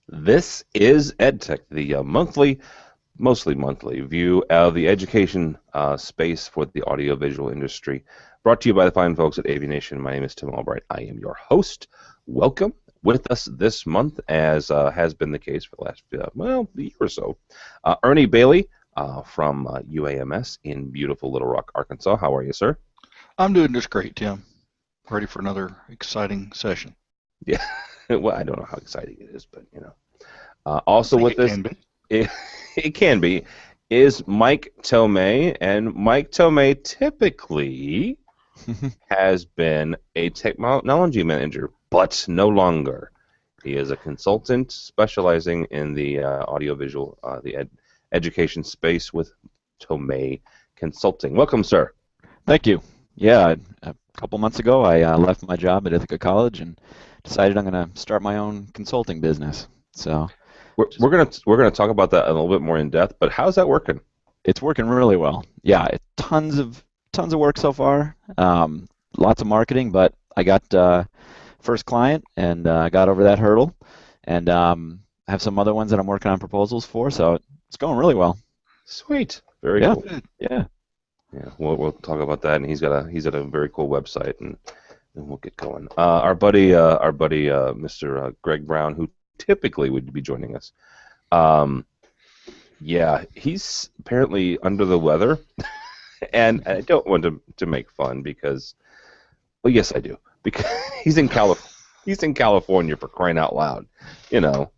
This is EdTech, the mostly monthly view of the education space for the audiovisual industry. Brought to you by the fine folks at Aviation. My name is Tim Albright. I am your host. Welcome. With us this month, as has been the case for the last, year or so, Ernie Bailey from UAMS in beautiful Little Rock, Arkansas. How are you, sir? I'm doing just great, Tim. Ready for another exciting session. Yeah. Well, I don't know how exciting it is, but also I think with it us, can be. it, it can be, is Mike Tomei, and Mike Tomei typically has been a technology manager, but no longer. He is a consultant specializing in the audiovisual, education space with Tomei Consulting. Welcome, sir. Thank you. Yeah, a couple months ago, I left my job at Ithaca College and decided I'm going to start my own consulting business. So We're gonna talk about that a little bit more in depth. But how's that working? it's working really well. Yeah, tons of work so far. Lots of marketing, but I got first client and got over that hurdle, and have some other ones that I'm working on proposals for. So it's going really well. Sweet, very Yeah, cool. Good. yeah. Yeah, we'll talk about that, and he's got a very cool website, and we'll get going. Our buddy, Mr. Greg Brown, who typically would be joining us. Um, yeah, he's apparently under the weather, and I don't want to make fun because, well, yes, I do, because he's in California for crying out loud. You know,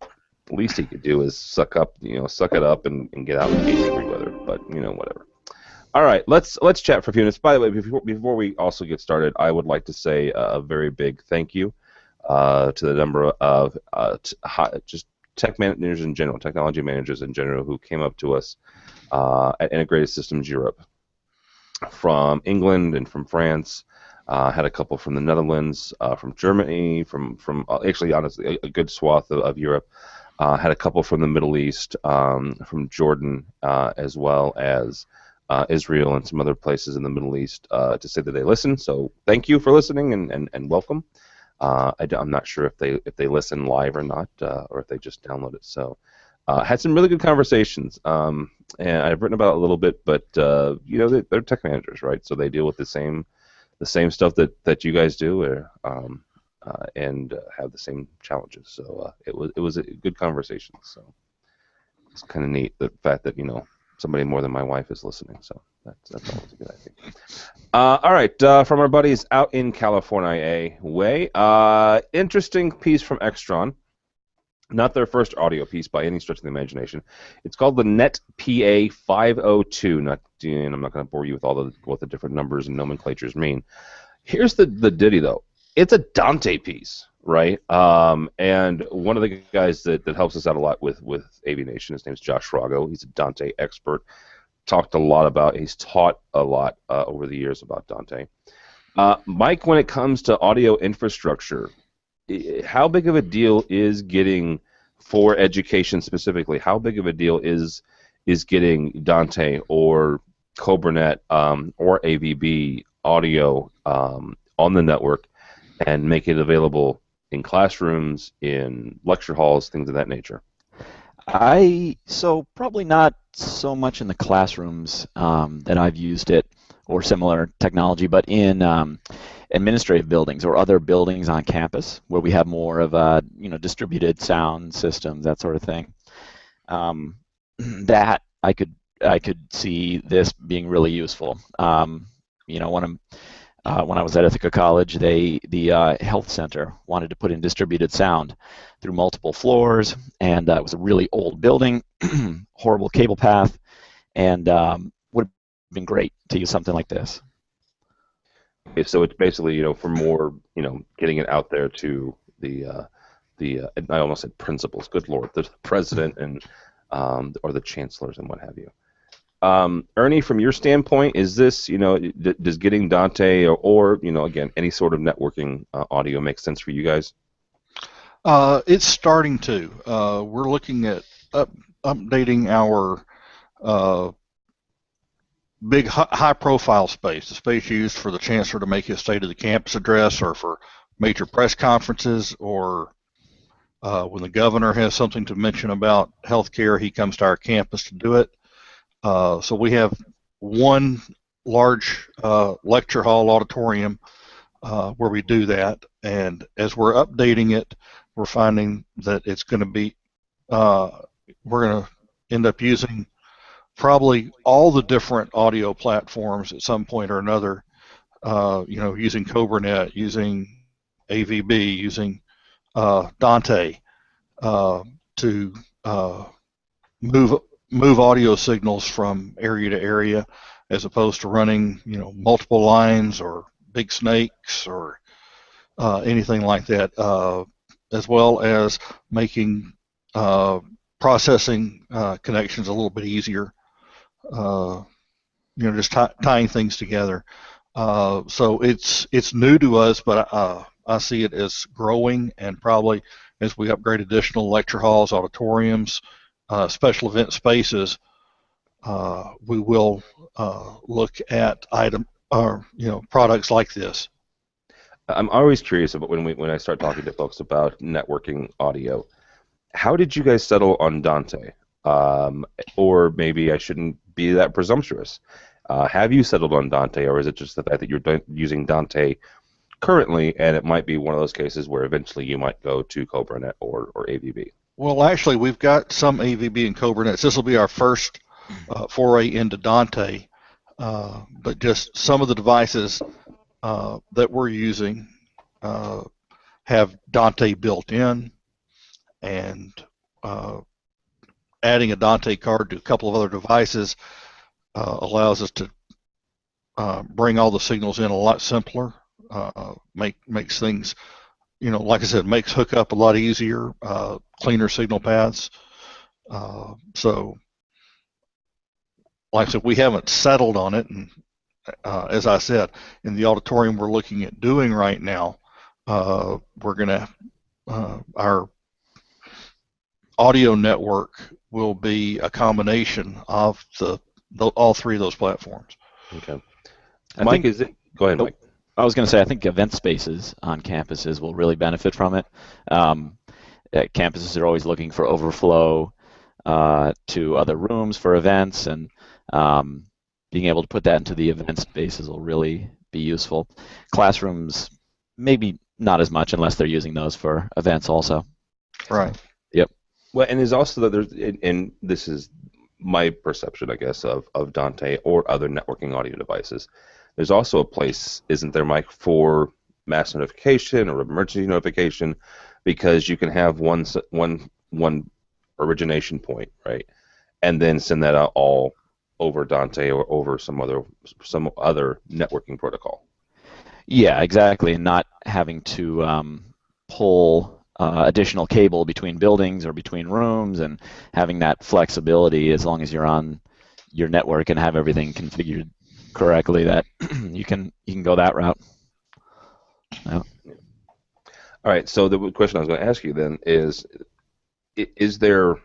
the least he could do is suck it up and get out in 80-degree weather. But whatever. All right, let's chat for a few minutes. By the way, before we also get started, I would like to say a very big thank you to the number of just tech managers in general, technology managers in general, who came up to us at Integrated Systems Europe from England and from France. Had a couple from the Netherlands, from Germany, from actually, honestly, a good swath of Europe. Had a couple from the Middle East, from Jordan, as well as Israel and some other places in the Middle East, to say that they listen. So thank you for listening and welcome. I'm not sure if they listen live or not, or if they just download it. So had some really good conversations, and I've written about it a little bit, but they're tech managers, right? So they deal with the same stuff that you guys do, and have the same challenges. So it was a good conversation. So it's kind of neat, the fact that somebody more than my wife is listening. So that's always good, I think. All right, from our buddies out in California, way. Interesting piece from Extron. Not their first audio piece by any stretch of the imagination. It's called the NetPA 502. I'm not going to bore you with what the different numbers and nomenclatures mean. Here's the ditty, though. It's a Dante piece, right? And one of the guys that helps us out a lot with Aviation, his name's Josh Rago. He's a Dante expert. He's taught a lot over the years about Dante. Mike, when it comes to audio infrastructure, how big of a deal is getting, for education specifically, how big of a deal is getting Dante or CobraNet or AVB audio on the network and make it available in classrooms, in lecture halls, things of that nature? So probably not so much in the classrooms that I've used it or similar technology, but in administrative buildings or other buildings on campus where we have more of a distributed sound systems, that sort of thing. That I could see this being really useful. When I was at Ithaca College, the health center wanted to put in distributed sound through multiple floors, and it was a really old building, horrible cable path, and would have been great to use something like this. Okay, so it's basically, for more, getting it out there to I almost said principals, good Lord, the president and or the chancellors and what have you. Ernie, from your standpoint, is this, does getting Dante or again, any sort of networking audio make sense for you guys? It's starting to. We're looking at updating our big high-profile space, the space used for the chancellor to make his State of the Campus address, or for major press conferences, or When the governor has something to mention about healthcare, he comes to our campus to do it. So we have one large lecture hall auditorium where we do that, and as we're updating it, we're finding that it's going to be, we're going to end up using probably all the different audio platforms at some point or another, using CobraNet, using AVB, using Dante to move audio signals from area to area, as opposed to running, multiple lines or big snakes or anything like that, as well as making processing connections a little bit easier. Just tying things together. So it's new to us, but I see it as growing, and probably as we upgrade additional lecture halls, auditoriums, special event spaces, we will look at products like this. I'm always curious about when I start talking to folks about networking audio. How did you guys settle on Dante? Or maybe I shouldn't be that presumptuous. Have you settled on Dante, or is it just the fact that you're using Dante currently, and it might be one of those cases where eventually you might go to CobraNet or AVB? Well, actually, we've got some AVB and CobraNets. This will be our first foray into Dante, but just some of the devices that we're using have Dante built in, and adding a Dante card to a couple of other devices allows us to bring all the signals in a lot simpler, makes things, like I said, makes hookup a lot easier, cleaner signal paths. So, like I said, we haven't settled on it, and as I said, in the auditorium we're looking at doing right now, we're going to, our audio network will be a combination of all three of those platforms. Okay. Mike, go ahead, Mike. I was going to say, I think event spaces on campuses will really benefit from it. Campuses are always looking for overflow to other rooms for events, and being able to put that into the event spaces will really be useful. Classrooms, maybe not as much unless they're using those for events also. Right. Yep. Well, and there's also that and this is my perception, I guess, of Dante or other networking audio devices. There's also a place, isn't there, Mike, for mass notification or emergency notification, because you can have one origination point, right, and then send that out all over Dante or over some other networking protocol. Yeah, exactly, and not having to pull additional cable between buildings or between rooms, and having that flexibility as long as you're on your network and have everything configured correctly, that you can go that route. Yeah. All right, so the question I was going to ask you then is there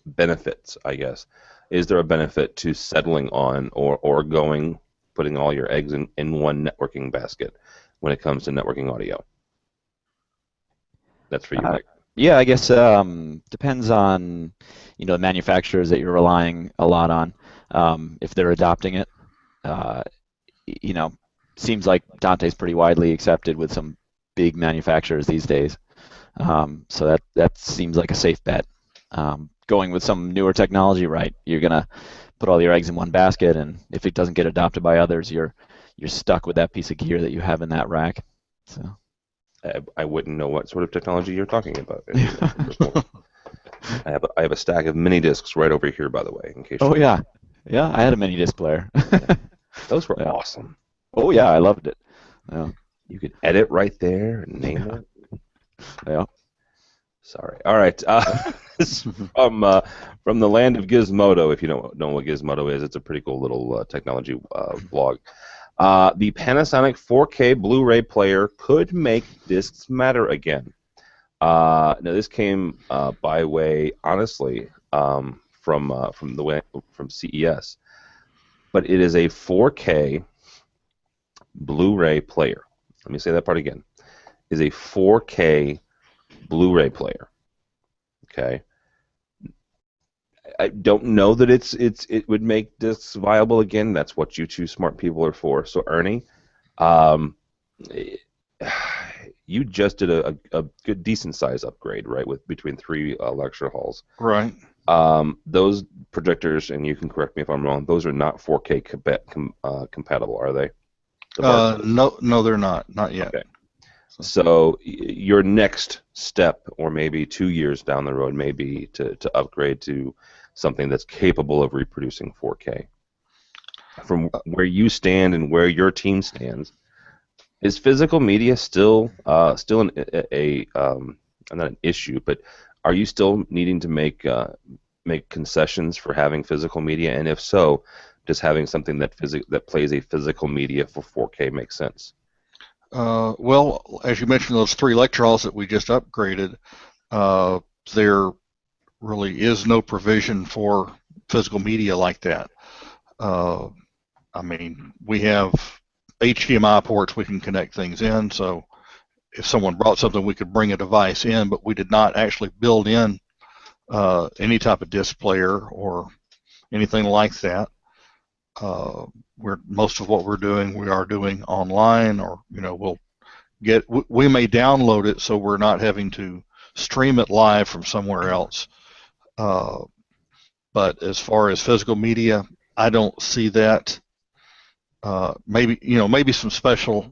benefits, I guess? Is there a benefit to settling on or putting all your eggs in one networking basket when it comes to networking audio? That's for you, Mike. Yeah, I guess depends on the manufacturers that you're relying a lot on. If they're adopting it, seems like Dante's pretty widely accepted with some big manufacturers these days. So that seems like a safe bet. Going with some newer technology, right? You're gonna put all your eggs in one basket, and if it doesn't get adopted by others, you're stuck with that piece of gear that you have in that rack. So. I wouldn't know what sort of technology you're talking about. I have a stack of mini discs right over here, by the way, in case. Oh yeah, I had a mini disc player. Yeah. Those were awesome. Oh yeah, I loved it. Yeah. You could edit right there and name it. Yeah. Sorry. All right. This is from the land of Gizmodo. If you don't know what Gizmodo is, it's a pretty cool little technology blog. The Panasonic 4K Blu-ray player could make discs matter again. Now this came by way, honestly, from CES, but it is a 4K Blu-ray player. Let me say that part again. Is a 4K Blu-ray player. Okay. I don't know that it would make this viable again. That's what you two smart people are for. So Ernie, um, you just did a good decent size upgrade, right? With between three lecture halls. Right. Those projectors, and you can correct me if I'm wrong. Those are not 4K compatible, are they? No, no, they're not. Not yet. Okay. So your next step, or maybe 2 years down the road, may be to upgrade to something that's capable of reproducing 4K. From where you stand and where your team stands, is physical media still not an issue, but are you still needing to make concessions for having physical media? And if so, does having something that plays a physical media for 4K make sense? Well, as you mentioned, those three lecture halls that we just upgraded, there really is no provision for physical media like that. I mean, we have HDMI ports we can connect things in, so if someone brought something, we could bring a device in, but we did not actually build in any type of disc player or anything like that. Most of what we are doing online, or we may download it, so we're not having to stream it live from somewhere else. But as far as physical media, I don't see that. Maybe some special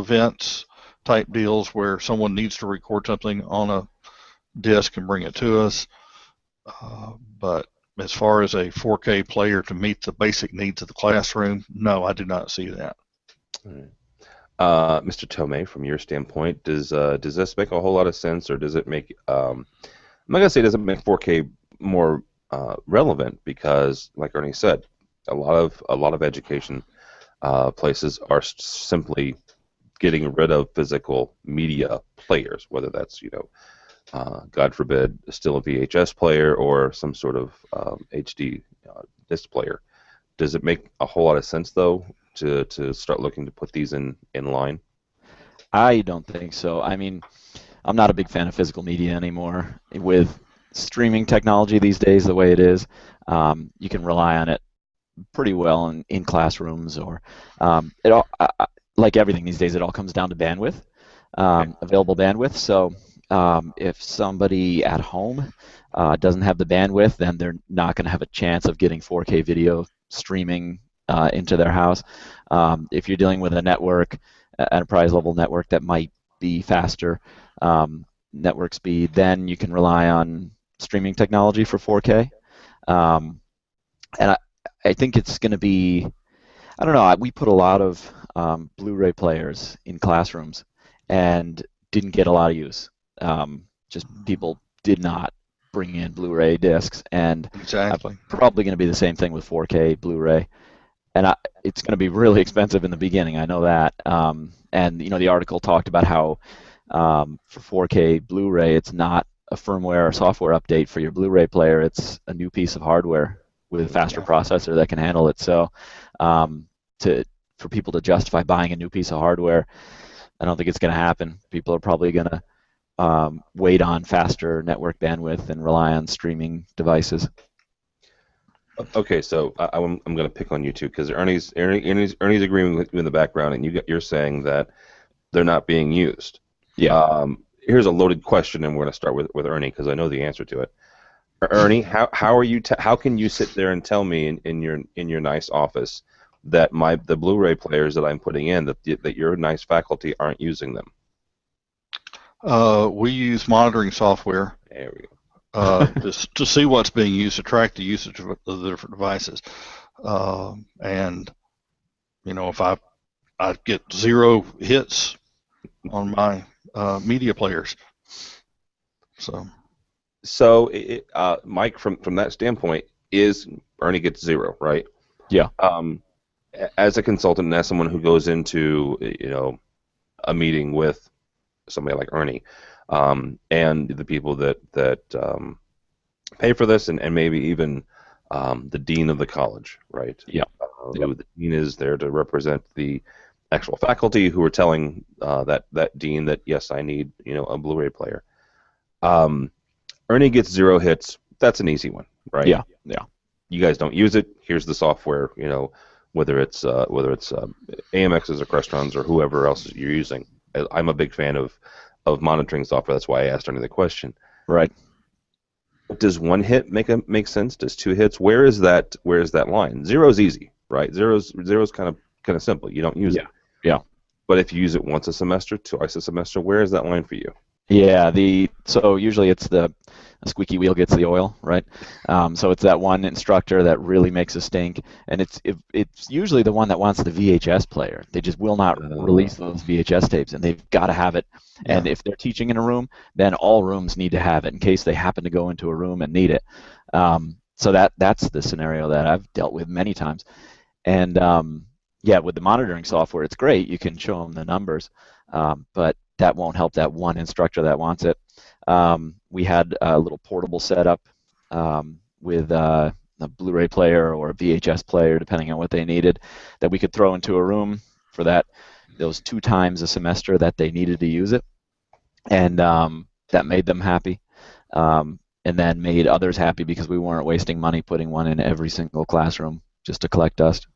events type deals where someone needs to record something on a disc and bring it to us. But as far as a 4K player to meet the basic needs of the classroom, no, I do not see that. Mr. Tomei, from your standpoint, does this make a whole lot of sense, or does it make I'm not gonna say it doesn't make 4K more relevant, because, like Ernie said, a lot of education places are simply getting rid of physical media players, whether that's God forbid, still a VHS player or some sort of HD disc player. Does it make a whole lot of sense, though, to start looking to put these in line? I don't think so. I mean, I'm not a big fan of physical media anymore. With streaming technology these days the way it is, you can rely on it pretty well in classrooms, or like everything these days, it all comes down to bandwidth, available bandwidth. So if somebody at home doesn't have the bandwidth, then they're not going to have a chance of getting 4K video streaming into their house. If you're dealing with a network, enterprise level network that might be faster network speed, then you can rely on streaming technology for 4K. And I think it's going to be, I don't know, we put a lot of BluRay players in classrooms and didn't get a lot of use. Just people did not bring in BluRay discs, and exactly. Probably going to be the same thing with 4K Blu-ray. And it's going to be really expensive in the beginning, I know that. And the article talked about how for 4K Blu-ray, it's not a firmware or software update for your Blu-ray player. It's a new piece of hardware with a faster processor that can handle it. So for people to justify buying a new piece of hardware, I don't think it's going to happen. People are probably going to wait on faster network bandwidth and rely on streaming devices. Okay, so I'm going to pick on you two, because Ernie's agreeing with you in the background, and you're saying that they're not being used. Yeah. Here's a loaded question, and we're going to start with Ernie, because I know the answer to it. Ernie, how are you? How can you sit there and tell me in your nice office that the Blu-ray players that I'm putting in, that your nice faculty aren't using them? We use monitoring software. There we go. To see what's being used, to track the usage of the different devices. And if I get 0 hits on my media players. So Mike, from that standpoint, is Ernie gets 0, right? Yeah. As a consultant and as someone who goes into a meeting with somebody like Ernie, and the people that pay for this, and maybe even the dean of the college, right? Yeah. The dean is there to represent the actual faculty who are telling that dean that, yes, I need a Blu-ray player. Ernie gets 0 hits. That's an easy one, right? Yeah, yeah. You guys don't use it. Here's the software. You know, whether it's AMXs or Crestron's or whoever else you're using. I'm a big fan of monitoring software. That's why I asked Ernie the question. Right. Does 1 hit make sense? Does 2 hits? Where is that line? 0's easy, right? Zero's kind of simple. You don't use it. Yeah. But if you use it once a semester, twice a semester, where is that line for you? Yeah, so usually it's the squeaky wheel gets the oil, right? So it's that one instructor that really makes a stink, and it's usually the one that wants the VHS player. They just will not release those VHS tapes, and they've got to have it. Yeah. And if they're teaching in a room, then all rooms need to have it in case they happen to go into a room and need it. So that's the scenario that I've dealt with many times. And yeah, with the monitoring software, it's great. You can show them the numbers, but that won't help that one instructor that wants it. We had a little portable setup with a BluRay player or a VHS player, depending on what they needed, that we could throw into a room for those 2 times a semester that they needed to use it, and that made them happy, and then made others happy because we weren't wasting money putting one in every single classroom just to collect dust.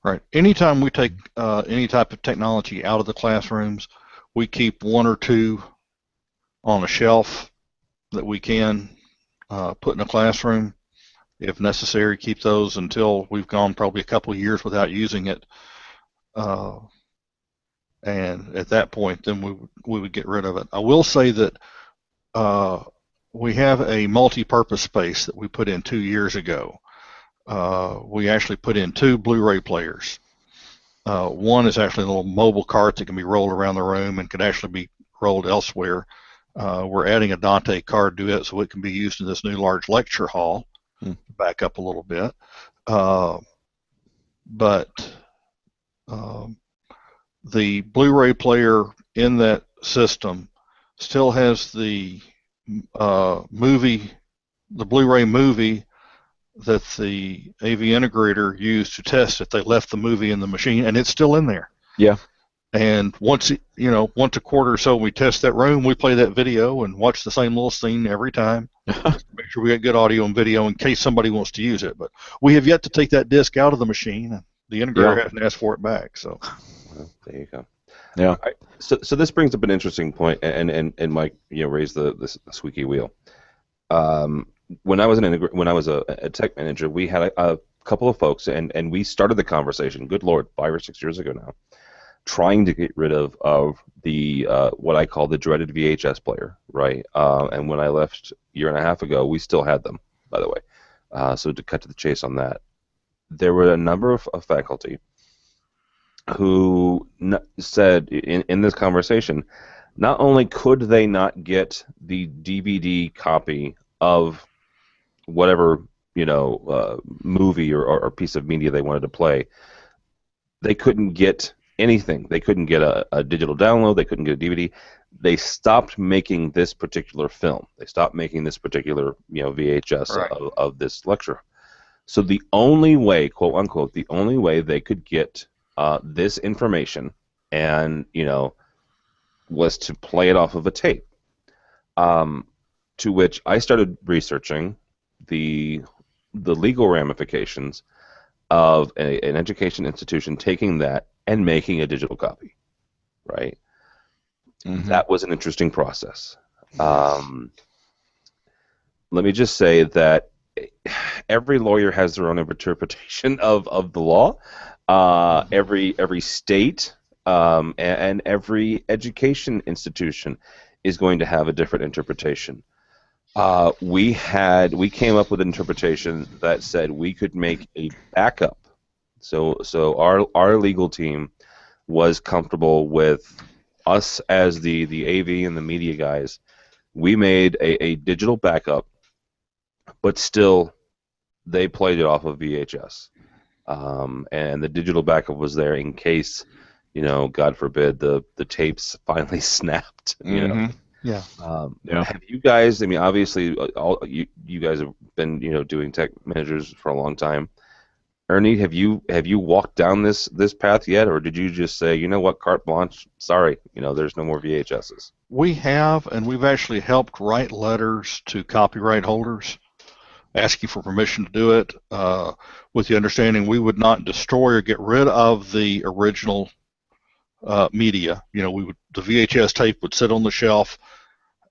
Right. Anytime we take any type of technology out of the classrooms, we keep 1 or 2 on a shelf that we can put in a classroom. If necessary, keep those until we've gone probably a couple of years without using it. And at that point, then we would get rid of it. I will say that we have a multi-purpose space that we put in 2 years ago. We actually put in 2 BluRay players. One is actually a little mobile cart that can be rolled around the room and can actually be rolled elsewhere. We're adding a Dante card to it so it can be used in this new large lecture hall. Back up a little bit. But the BluRay player in that system still has the BluRay movie that the AV integrator used to test it. They left the movie in the machine, and it's still in there. Yeah. And once a quarter or so, we test that room, we play that video and watch the same little scene every time. Just to make sure we get good audio and video in case somebody wants to use it. But we have yet to take that disc out of the machine. The integrator hasn't asked for it back. So. Well, there you go. Yeah. So this brings up an interesting point, and Mike, raised the squeaky wheel. When I was a tech manager, we had a couple of folks, and we started the conversation. Good Lord, 5 or 6 years ago now, trying to get rid of the what I call the dreaded VHS player, right? And when I left a year and a half ago, we still had them, by the way. So to cut to the chase on that, there were a number of faculty who said in this conversation, not only could they not get the DVD copy of whatever movie or piece of media they wanted to play, they couldn't get anything. They couldn't get a digital download. They couldn't get a DVD. They stopped making this particular film. They stopped making this particular VHS of this lecture. So the only way, quote unquote, the only way they could get this information and was to play it off of a tape. To which I started researching the legal ramifications of an education institution taking that and making a digital copy, right? Mm-hmm. That was an interesting process. Let me just say that every lawyer has their own interpretation of the law. Every state and every education institution is going to have a different interpretation. We came up with an interpretation that said we could make a backup. So our legal team was comfortable with us as the AV and the media guys. We made a digital backup, but still they played it off of VHS. And the digital backup was there in case, God forbid, the tapes finally snapped. Mm-hmm. Yeah. Have you guys? I mean, obviously, you guys have been doing tech managers for a long time. Ernie, have you walked down this path yet, or did you just say, carte blanche? Sorry, there's no more VHSs. We have, and we've actually helped write letters to copyright holders asking for permission to do it, with the understanding we would not destroy or get rid of the original media. You know, the VHS tape would sit on the shelf,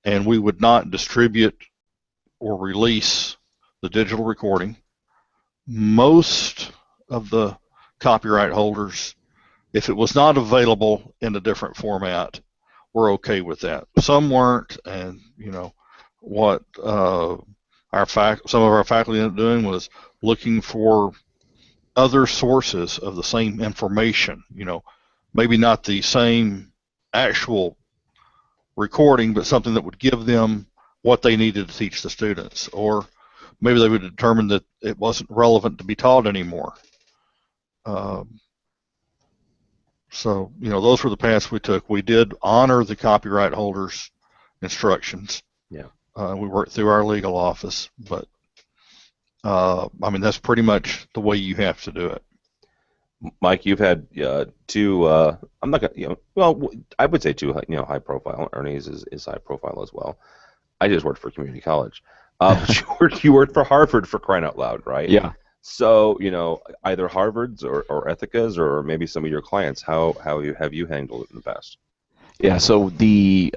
and we would not distribute or release the digital recording. Most of the copyright holders, if it was not available in a different format, were okay with that. Some weren't, and you know what some of our faculty ended up doing was looking for other sources of the same information. You know, maybe not the same actual recording, but something that would give them what they needed to teach the students, or maybe they would determine that it wasn't relevant to be taught anymore. So, you know, those were the paths we took. We did honor the copyright holders' instructions. Yeah. We worked through our legal office, but I mean, that's pretty much the way you have to do it. Mike, you've had two. I'm not gonna, well, I would say two, high profile. Ernie's is high profile as well. I just worked for community college. But you worked for Harvard, for crying out loud, right? Yeah. So, either Harvard's or Ethica's, or maybe some of your clients, how have you handled it in the past? Yeah. So the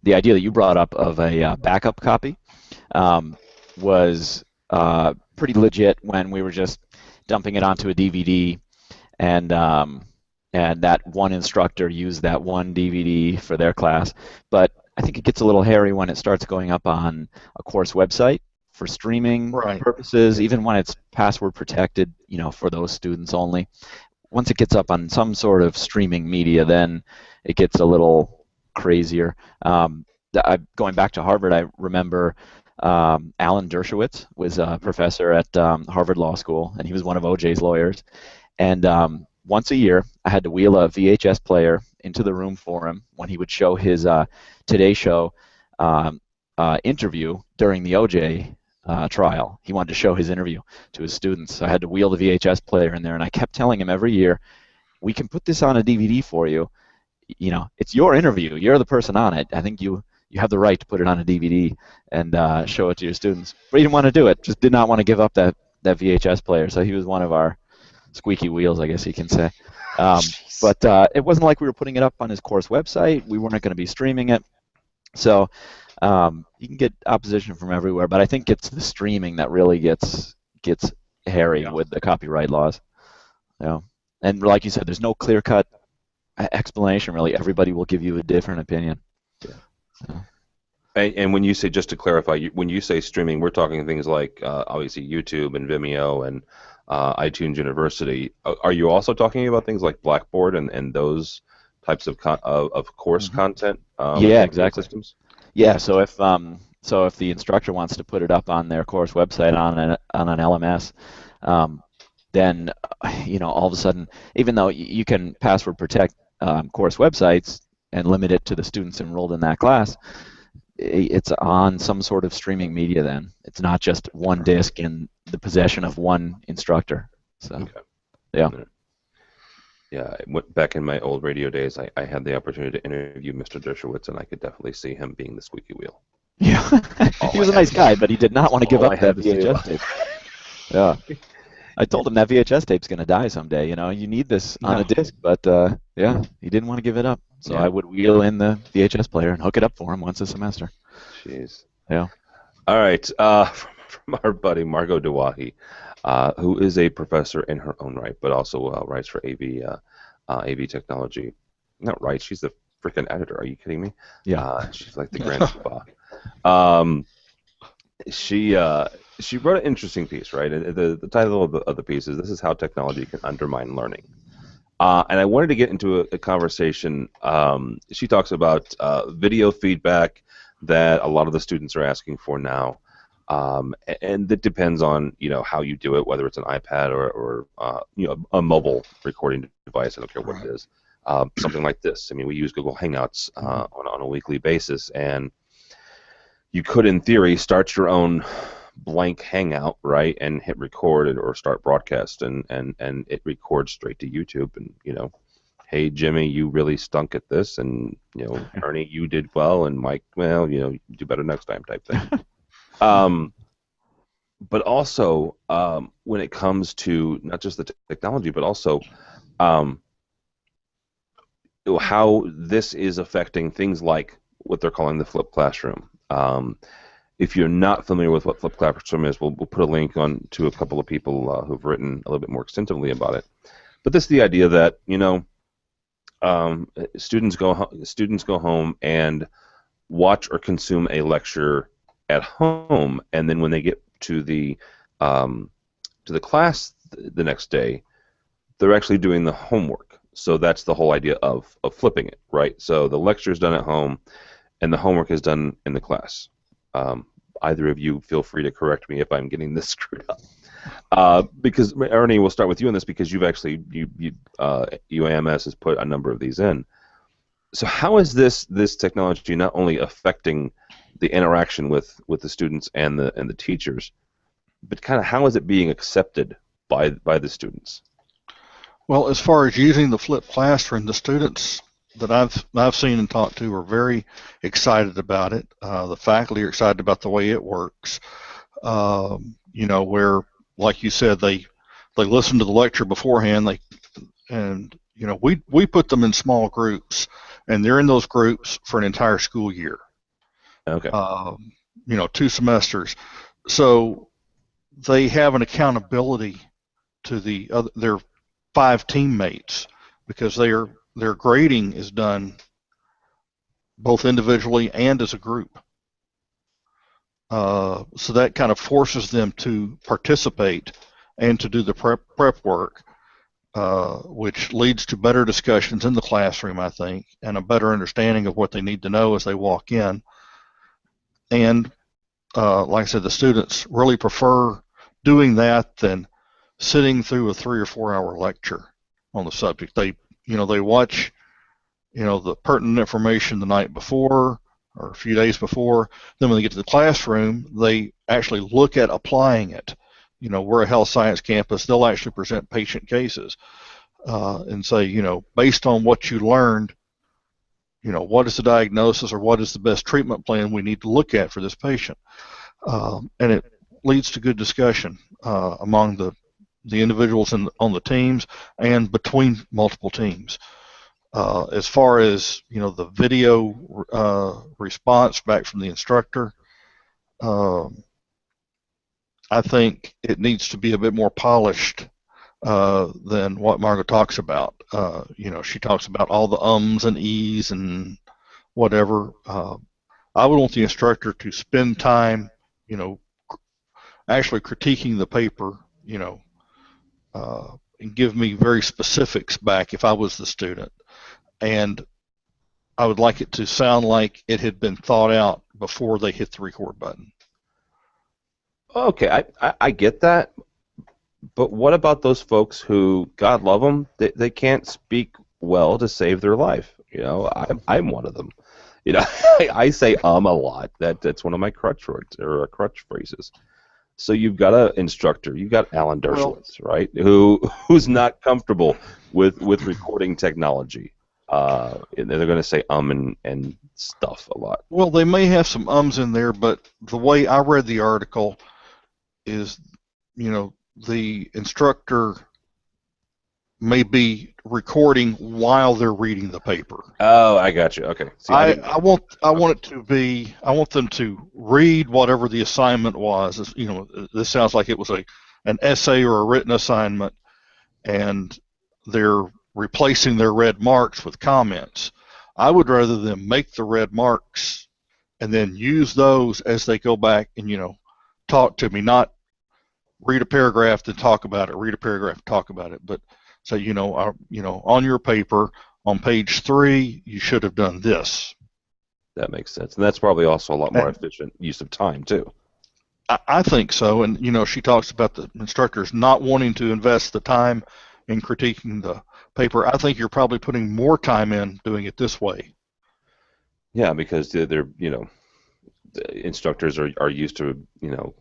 idea that you brought up of a backup copy was pretty legit when we were just dumping it onto a DVD, and that one instructor used that one DVD for their class. But I think it gets a little hairy when it starts going up on a course website for streaming purposes, even when it's password protected, for those students only. Once it gets up on some sort of streaming media, then it gets a little crazier. Going back to Harvard, I remember Alan Dershowitz was a professor at Harvard Law School, and he was one of OJ's lawyers. And once a year, I had to wheel a VHS player into the room for him when he would show his Today Show interview during the OJ trial. He wanted to show his interview to his students. So I had to wheel the VHS player in there, and I kept telling him every year, we can put this on a DVD for you. It's your interview. You're the person on it. I think you have the right to put it on a DVD and show it to your students. But he didn't want to do it. Just did not want to give up that VHS player. So he was one of our squeaky wheels, I guess you can say. But it wasn't like we were putting it up on his course website. We weren't going to be streaming it. So you can get opposition from everywhere, but I think it's the streaming that really gets hairy with the copyright laws. And like you said, there's no clear-cut explanation, really. Everybody will give you a different opinion. Yeah. So. And when you say, just to clarify, when you say streaming, we're talking things like obviously YouTube and Vimeo and iTunes University. Are you also talking about things like Blackboard and those types of course content? Yeah, exactly. Systems? Yeah. So if the instructor wants to put it up on their course website on an LMS, then all of a sudden, even though you can password protect course websites and limit it to the students enrolled in that class, it's on some sort of streaming media. Then it's not just one disk in the possession of one instructor. So, okay. Yeah, back in my old radio days, I had the opportunity to interview Mr. Dershowitz, and I could definitely see him being the squeaky wheel. Yeah, he was a nice guy, but he did not want to give up that VHS tape. Yeah, I told him that VHS tape's going to die someday. You need this on a disc, but yeah, he didn't want to give it up. So I would wheel in the VHS player and hook it up for him once a semester. Jeez. Yeah. All right, from our buddy Margot DeWahi, who is a professor in her own right, but also writes for AV Technology. Not writes, she's the freaking editor. Are you kidding me? Yeah. She's like the grand poobah. She wrote an interesting piece, right? The title of the piece is "This is how technology can undermine learning." And I wanted to get into a conversation. She talks about video feedback that a lot of the students are asking for now. And it depends on how you do it, whether it's an iPad or a mobile recording device. I don't care what it is. Something like this. I mean, we use Google Hangouts on a weekly basis, and you could, in theory, start your own blank Hangout, right, and hit record or start broadcast, and it records straight to YouTube, and hey, Jimmy, you really stunk at this, and Ernie, you did well, and Mike, well, you do better next time, type thing. But also, when it comes to not just the technology, but also how this is affecting things like what they're calling the flipped classroom. If you're not familiar with what flipped classroom is, we'll put a link on to a couple of people who've written a little bit more extensively about it. But this is the idea that students go home and watch or consume a lecture at home, and then when they get to the class the next day, they're actually doing the homework. So that's the whole idea of flipping it, right? So the lecture is done at home, and the homework is done in the class. Either of you feel free to correct me if I'm getting this screwed up. Because Ernie, we'll start with you on this because you've actually UAMS has put a number of these in. So how is this technology not only affecting the interaction with the students and the teachers, but kind of how is it being accepted by the students? Well, as far as using the flipped classroom, the students that I've seen and talked to are very excited about it. The faculty are excited about the way it works. Where, like you said, they listen to the lecture beforehand. We put them in small groups, and they're in those groups for an entire school year. Okay. 2 semesters. So they have an accountability to their 5 teammates because their grading is done both individually and as a group. So that kind of forces them to participate and to do the prep work, which leads to better discussions in the classroom, I think, and a better understanding of what they need to know as they walk in. And like I said, the students really prefer doing that than sitting through a 3 or 4 hour lecture on the subject. They watch, the pertinent information the night before or a few days before. Then when they get to the classroom, they actually look at applying it. We're a health science campus. They'll actually present patient cases and say, based on what you learned, what is the diagnosis or what is the best treatment plan we need to look at for this patient? And it leads to good discussion among the individuals on the teams and between multiple teams. As far as the video response back from the instructor, I think it needs to be a bit more polished than what Margaret talks about. She talks about all the ums and e's and whatever. I would want the instructor to spend time, actually critiquing the paper, and give me very specifics back if I was the student. And I would like it to sound like it had been thought out before they hit the record button. Okay, I get that, but what about those folks who, God love them, they can't speak well to save their life? I'm one of them. I say a lot. That's one of my crutch words or crutch phrases. So you've got an instructor, you've got Alan Dershowitz, right? Who's not comfortable with recording technology. And they're going to say and stuff a lot. Well, they may have some ums in there, but the way I read the article is, the instructor may be recording while they're reading the paper. Oh, I got you. Okay. See, I want them to read whatever the assignment was. This sounds like it was an essay or a written assignment, and they're replacing their red marks with comments. I would rather them make the red marks and then use those as they go back and talk to me, not read a paragraph then talk about it, read a paragraph talk about it, but say on your paper on page 3 you should have done this. That makes sense, and that's probably also a lot more efficient use of time too. I think so, and she talks about the instructors not wanting to invest the time in critiquing the paper. I think you're probably putting more time in doing it this way. Yeah, because they're the instructors are used to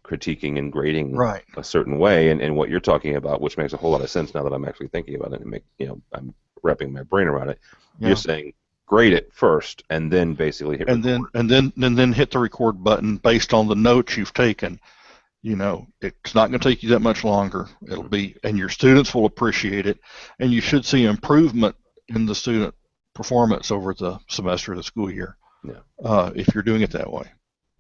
critiquing and grading a certain way, and what you're talking about, which makes a whole lot of sense now that I'm actually thinking about it, and I'm wrapping my brain around it. Yeah. You're saying grade it first, and then basically hit record. then hit the record button based on the notes you've taken. You know, it's not going to take you that much longer. It'll be, and your students will appreciate it, and you should see improvement in the student performance over the semester of the school year. Yeah. If you're doing it that way.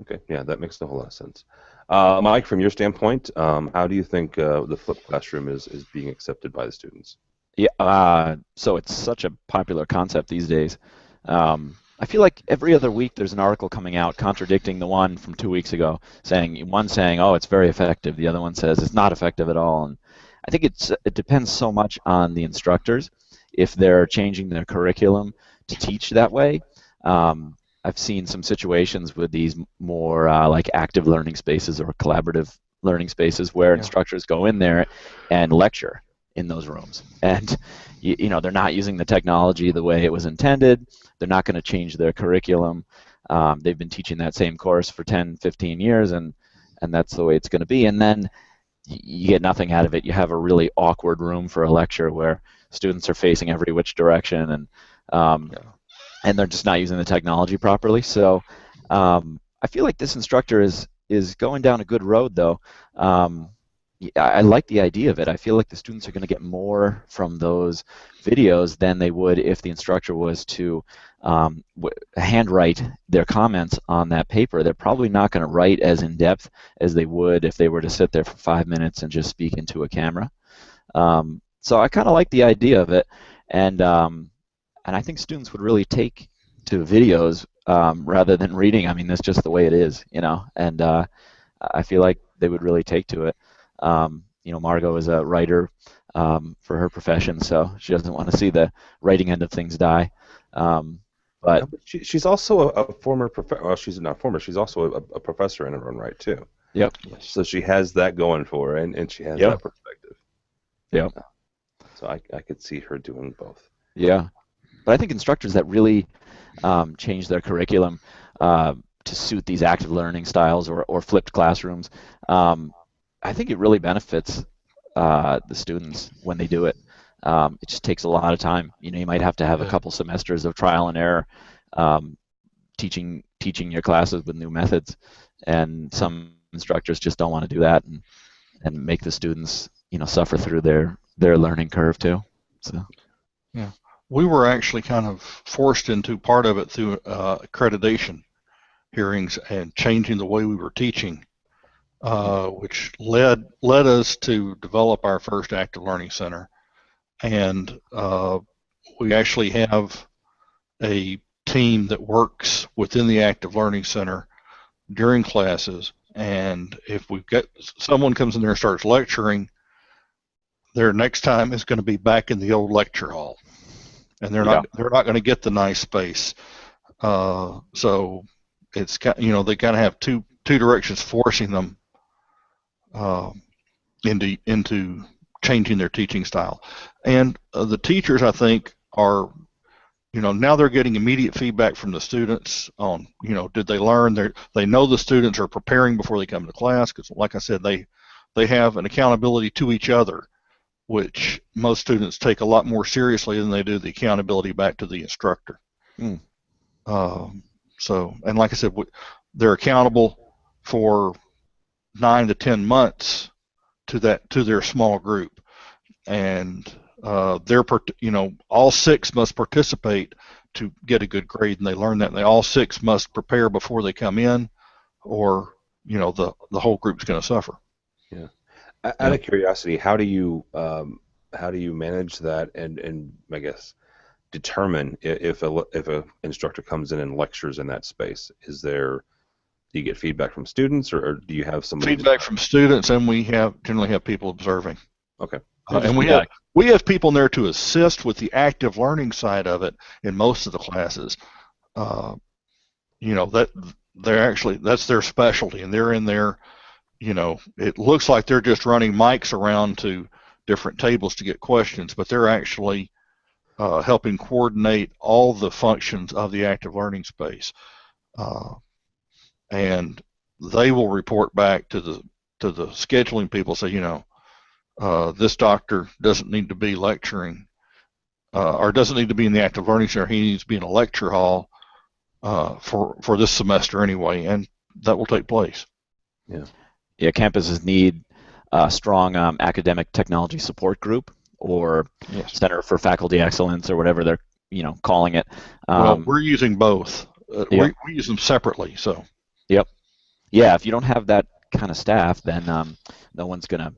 Okay. Yeah, that makes a whole lot of sense. Mike, from your standpoint, how do you think the flipped classroom is being accepted by the students? Yeah, so it's such a popular concept these days. I feel like every other week there's an article coming out contradicting the one from 2 weeks ago, one saying, oh, it's very effective, the other one says it's not effective at all. And I think it depends so much on the instructors if they're changing their curriculum to teach that way. I've seen some situations with these more like active learning spaces or collaborative learning spaces where instructors go in there and lecture in those rooms, and you know, they're not using the technology the way it was intended. They're not going to change their curriculum. They've been teaching that same course for 10, 15 years, and that's the way it's going to be. And then you get nothing out of it. You have a really awkward room for a lecture where students are facing every which direction, and they're just not using the technology properly. So I feel like this instructor is going down a good road, though. I like the idea of it. I feel like the students are going to get more from those videos than they would if the instructor was to handwrite their comments on that paper. They're probably not going to write as in-depth as they would if they were to sit there for 5 minutes and just speak into a camera. So I kind of like the idea of it, and I think students would really take to videos rather than reading. I mean, that's just the way it is, you know, and I feel like they would really take to it. You know, Margot is a writer for her profession, so she doesn't want to see the writing end of things die. But she's also a former professor. Well, she's not former. She's also a professor in her own right too. Yep. So she has that going for her, and she has that perspective. Yep. So I could see her doing both. Yeah, but I think instructors that really change their curriculum to suit these active learning styles or flipped classrooms, I think it really benefits the students when they do it. It just takes a lot of time. You know, you might have to have a couple semesters of trial and error teaching your classes with new methods, and some instructors just don't want to do that and make the students, you know, suffer through their learning curve too. So yeah, we were actually kind of forced into part of it through accreditation hearings and changing the way we were teaching. Which led us to develop our first active learning center, and we actually have a team that works within the active learning center during classes. And if we've got someone comes in there and starts lecturing, their next time is going to be back in the old lecture hall, and they're not going to get the nice space. So it's, you know, they kind of have two directions forcing them into changing their teaching style. And the teachers, I think, are, you know, now they're getting immediate feedback from the students on, you know, did they learn? They know the students are preparing before they come to class, because, like I said, they have an accountability to each other, which most students take a lot more seriously than they do the accountability back to the instructor. So, and like I said, they're accountable for 9 to 10 months to their small group, and you know, all 6 must participate to get a good grade, and they learn that. And all 6 must prepare before they come in, or, you know, the whole group's going to suffer. Yeah. Out of curiosity, how do you manage that, and I guess determine if a instructor comes in and lectures in that space? Do you get feedback from students, or do you have some feedback from students, and we generally have people observing? Okay. And we have people in there to assist with the active learning side of it in most of the classes. You know, that that's their specialty, and they're in there. You know, it looks like they're just running mics around to different tables to get questions, but they're actually helping coordinate all the functions of the active learning space. And they will report back to the scheduling people, say, you know, this doctor doesn't need to be lecturing or doesn't need to be in the active learning center. He needs to be in a lecture hall for this semester anyway, and that will take place. Yeah. Yeah, campuses need a strong academic technology support group or Yes. Center for Faculty Excellence or whatever they're calling it. Well, we're using both. Yep. We use them separately. So. Yep. Yeah, if you don't have that kind of staff, then no one's going to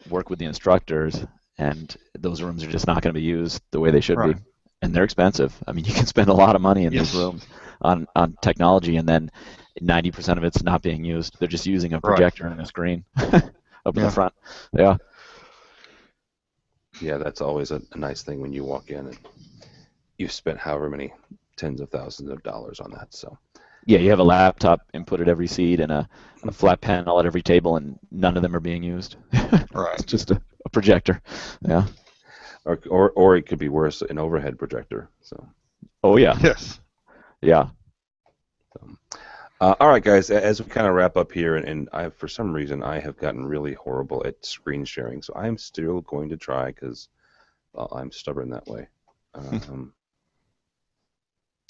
work with the instructors, and those rooms are just not going to be used the way they should Right. be. And they're expensive. I mean, you can spend a lot of money in Yes. these rooms on technology, and then 90% of it's not being used. They're just using a projector and a screen up in the front. Yeah. Yeah, that's always a nice thing when you walk in and you've spent however many tens of thousands of dollars on that. So. Yeah, you have a laptop input at every seat and a flat panel at every table, and none of them are being used. Right. It's just a projector. Yeah. Or it could be worse, an overhead projector. So. Oh yeah. Yes. Yeah. All right, guys. As we kind of wrap up here, and for some reason I have gotten really horrible at screen sharing, so I'm still going to try because I'm stubborn that way.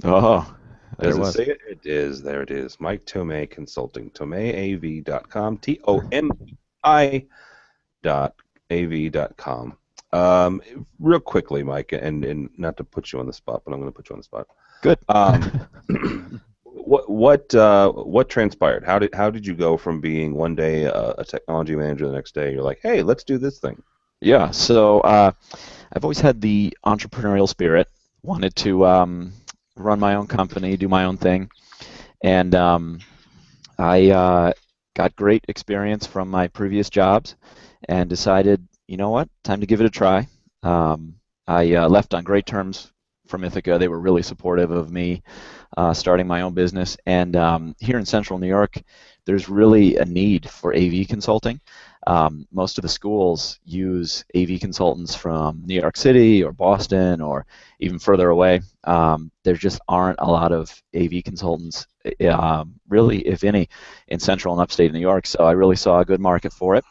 Oh. Does it say it? It is. There it is. Mike Tomei Consulting. TomeiAV.com. TOMEI.AV.com. Real quickly, Mike, and not to put you on the spot, but I'm going to put you on the spot. Good. What transpired? How did you go from being one day a technology manager, the next day you're like, hey, let's do this thing? Yeah. So I've always had the entrepreneurial spirit. Wanted to run my own company, do my own thing, and I got great experience from my previous jobs, and decided, you know what, time to give it a try. I left on great terms from Ithaca. They were really supportive of me starting my own business, and here in Central New York, there's really a need for AV consulting. Most of the schools use AV consultants from New York City or Boston or even further away. There just aren't a lot of AV consultants, really, if any, in Central and Upstate New York. So I really saw a good market for it.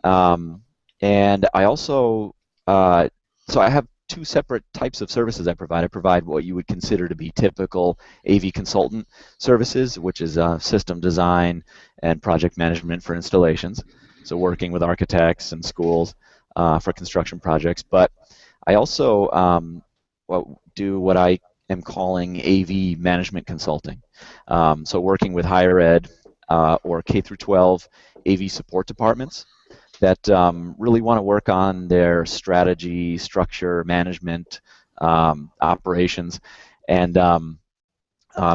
And I also, so I have two separate types of services I provide. I provide what you would consider to be typical AV consultant services, which is system design and project management for installations. So working with architects and schools for construction projects. But I also do what I am calling AV management consulting. So working with higher ed or K through 12 AV support departments that really want to work on their strategy, structure, management, operations, and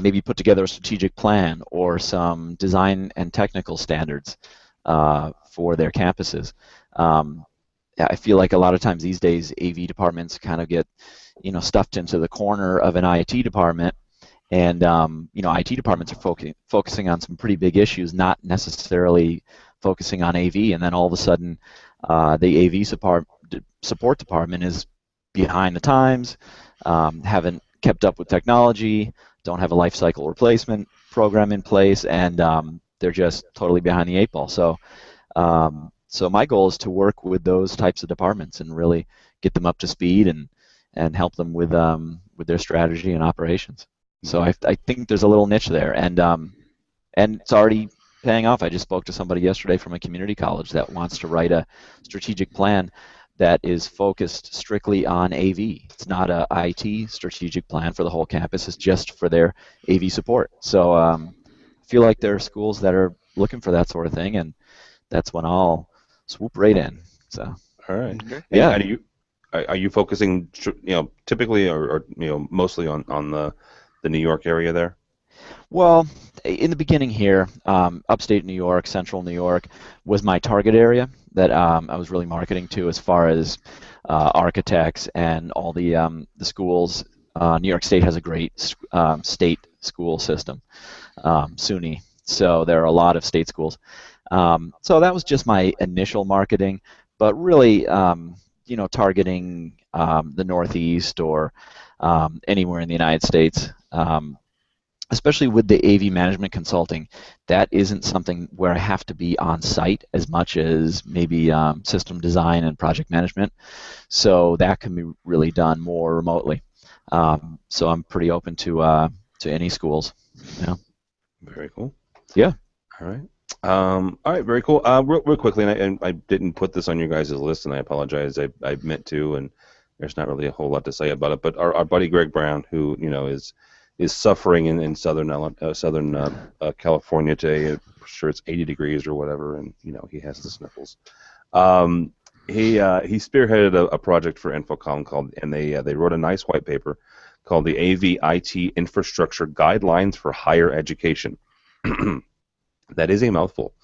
maybe put together a strategic plan or some design and technical standards for their campuses. I feel like a lot of times these days AV departments kind of get, stuffed into the corner of an IT department, and IT departments are focusing on some pretty big issues, not necessarily focusing on AV, and then all of a sudden the AV support department is behind the times, haven't kept up with technology, don't have a life cycle replacement program in place, and they're just totally behind the eight ball. So my goal is to work with those types of departments and really get them up to speed and help them with their strategy and operations. So I think there's a little niche there, and it's already paying off. I just spoke to somebody yesterday from a community college that wants to write a strategic plan that is focused strictly on AV. It's not a IT strategic plan for the whole campus. It's just for their AV support. So I feel like there are schools that are looking for that sort of thing, and that's when I'll swoop right in. So. All right. Okay. Yeah. And are you focusing, typically or mostly on the New York area there? Well, in the beginning here, upstate New York, central New York was my target area that I was really marketing to as far as architects and all the schools. New York State has a great state school system, SUNY, so there are a lot of state schools. So that was just my initial marketing, but really, targeting the Northeast or anywhere in the United States. especially with the AV management consulting, that isn't something where I have to be on site as much as maybe system design and project management. So that can be really done more remotely. So I'm pretty open to any schools. Yeah. Very cool. Yeah. All right. All right, very cool. Real quickly, and I didn't put this on your guys' list, and I apologize. I meant to, and there's not really a whole lot to say about it. But our buddy Greg Brown, who is suffering in southern California today. I'm sure it's 80 degrees or whatever, and he has the sniffles. He spearheaded a project for Infocom called, and they wrote a nice white paper called the AV-IT Infrastructure Guidelines for Higher Education. That is a mouthful.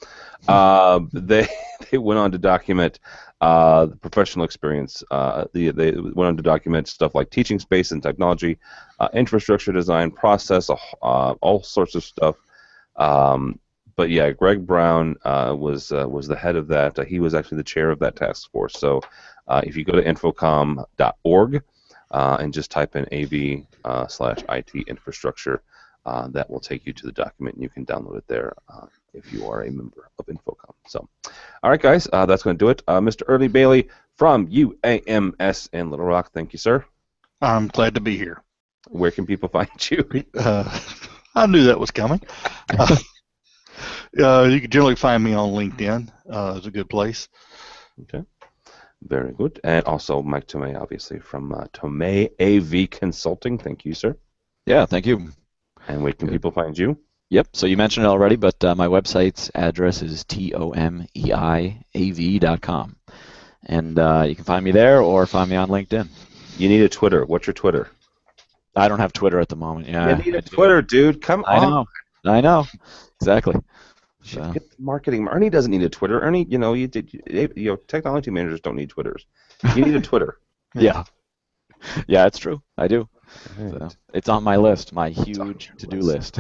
They went on to document the professional experience. They went on to document stuff like teaching space and technology, infrastructure design, process, all sorts of stuff. But yeah, Greg Brown was the head of that. He was actually the chair of that task force. So if you go to infocom.org and just type in AV/IT infrastructure, that will take you to the document, and you can download it there if you are a member of Infocom. So, all right, guys, that's going to do it. Mr. Early Bailey from UAMS in Little Rock, thank you, sir. I'm glad to be here. Where can people find you? I knew that was coming. You can generally find me on LinkedIn. It's a good place. Okay. Very good. And also Mike Tomei, obviously, from Tomei AV Consulting. Thank you, sir. Yeah, thank you. And where can people find you? Yep, so you mentioned it already, but my website's address is tomeiav.com. And you can find me there or find me on LinkedIn. You need a Twitter. What's your Twitter? I don't have Twitter at the moment. Yeah, you need a Twitter, dude. Come on. I know. Exactly. So. Get the marketing. Ernie doesn't need a Twitter. Ernie, technology managers don't need Twitters. You need a Twitter. Yeah. Yeah, it's true. I do. Right. So it's on my list, my huge to-do list.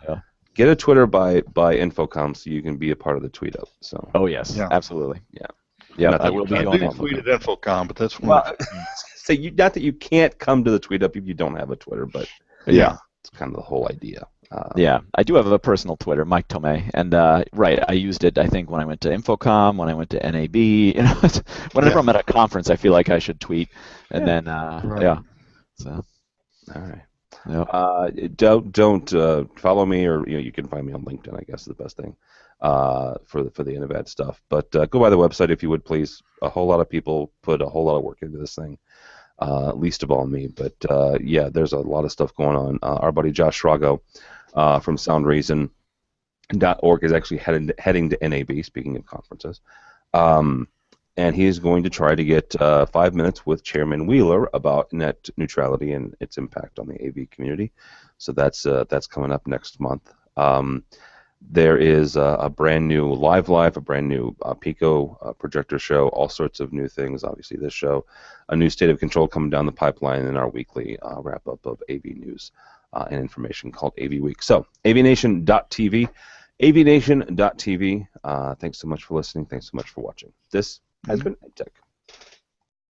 Yeah. Get a Twitter by Infocom so you can be a part of the tweet up. So. Oh yes, yeah. Absolutely. Yeah. Yeah, I will be on on Infocom. Tweet at Infocom, but that's not that you can't come to the tweet up if you don't have a Twitter, but yeah, it's kind of the whole idea. Yeah, I do have a personal Twitter, Mike Tomei, and right, I used it. I think when I went to Infocom, when I went to NAB, whenever I'm at a conference, I feel like I should tweet, and then yeah. So. All right. Yep. Don't follow me, or you can find me on LinkedIn. I guess is the best thing for the Innovad stuff. But go by the website if you would, please. A whole lot of people put a whole lot of work into this thing. Least of all me, but yeah, there's a lot of stuff going on. Our buddy Josh Schrago from SoundReason.org is actually heading to NAB. Speaking of conferences. And he is going to try to get 5 minutes with Chairman Wheeler about net neutrality and its impact on the AV community. So that's coming up next month. There is a brand new a brand new Pico projector show, all sorts of new things. Obviously, this show, a new State of Control coming down the pipeline, and our weekly wrap-up of AV news and information called AV Week. So, avnation.tv, avnation.tv. Thanks so much for listening. Thanks so much for watching. This has been EdTech.